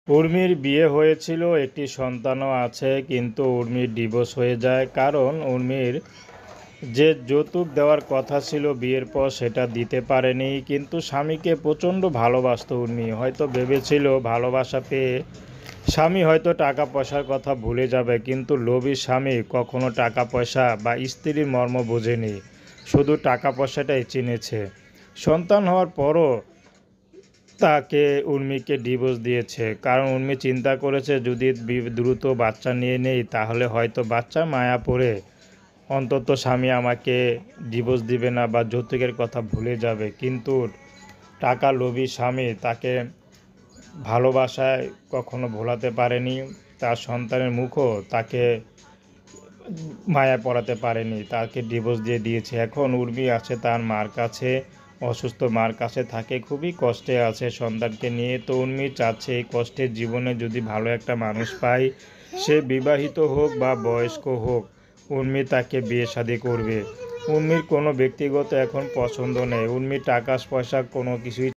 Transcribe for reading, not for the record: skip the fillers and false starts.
উর্মির বিয়ে হয়েছিল, একটি সন্তানও আছে, কিন্তু উর্মির ডিভোর্স হয়ে যায়। কারণ উর্মির যে যৌতুক দেওয়ার কথা ছিল বিয়ের পর সেটা দিতে পারেনি। কিন্তু স্বামীকে প্রচণ্ড ভালোবাসতো উর্মি। হয়তো ভেবেছিল ভালোবাসা পেয়ে স্বামী হয়তো টাকা পয়সার কথা ভুলে যাবে, কিন্তু লোভী স্বামী কখনো টাকা পয়সা বা স্ত্রীর মর্ম বোঝেনি, শুধু টাকা পয়সাটাই চিনেছে। সন্তান হওয়ার পরও তাকে উর্মিকে ডিভোর্স দিয়েছে। কারণ উর্মি চিন্তা করেছে যদি দ্রুত বাচ্চা নিয়ে নেই তাহলে হয়তো বাচ্চা মায়া পড়ে অন্তত স্বামী আমাকে ডিভোর্স দিবে না বা যৌতুকের কথা ভুলে যাবে। কিন্তু টাকা লোভী স্বামী তাকে ভালোবাসায় কখনো ভোলাতে পারেনি, তার সন্তানের মুখও তাকে মায়া পড়াতে পারেনি, তাকে ডিভোর্স দিয়ে দিয়েছে। এখন উর্মি আছে তার মার কাছে, অসুস্থ মার কাছে থাকে, খুবই কষ্টে আছে সন্তানকে নিয়ে। তো উর্মি চাচ্ছে এই কষ্টের জীবনে যদি ভালো একটা মানুষ পায়, সে বিবাহিত হোক বা বয়স্ক হোক, উর্মি তাকে বিয়ে শাদী করবে। উর্মির কোনো ব্যক্তিগত এখন পছন্দ নেই, উর্মি টাকা পয়সা কোনো কিছুই